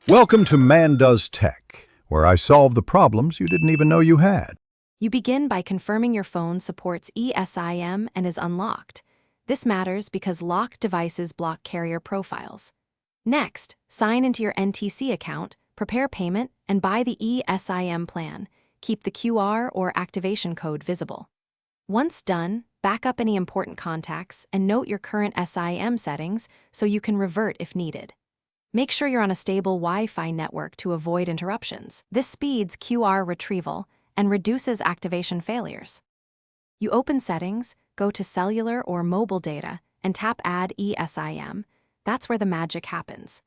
Welcome to Man Does Tech, where I solve the problems you didn't even know you had. You begin by confirming your phone supports ESIM and is unlocked. This matters because locked devices block carrier profiles. Next, sign into your NTC account, prepare payment, and buy the ESIM plan. Keep the QR or activation code visible. Once done, back up any important contacts and note your current SIM settings so you can revert if needed. Make sure you're on a stable Wi-Fi network to avoid interruptions. This speeds QR retrieval and reduces activation failures. You open Settings, go to Cellular or Mobile Data, and tap Add ESIM. That's where the magic happens.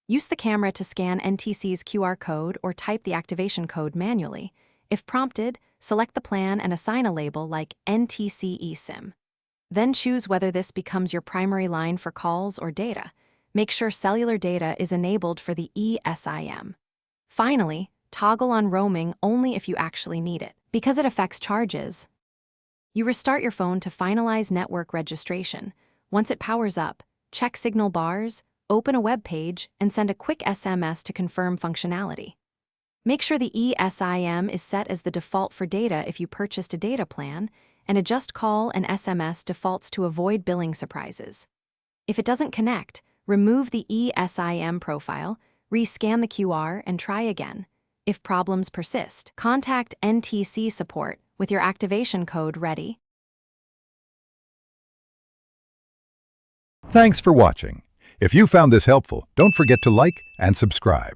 Use the camera to scan NTC's QR code or type the activation code manually. If prompted, select the plan and assign a label like NTC eSIM. Then choose whether this becomes your primary line for calls or data. Make sure cellular data is enabled for the ESIM. Finally, toggle on roaming only if you actually need it, because it affects charges. You restart your phone to finalize network registration. Once it powers up, check signal bars, open a web page, and send a quick SMS to confirm functionality. Make sure the ESIM is set as the default for data if you purchased a data plan, and adjust call and SMS defaults to avoid billing surprises. If it doesn't connect, remove the ESIM profile, rescan the QR, and try again. If problems persist, contact NTC support with your activation code ready. Thanks for watching. If you found this helpful, don't forget to like and subscribe.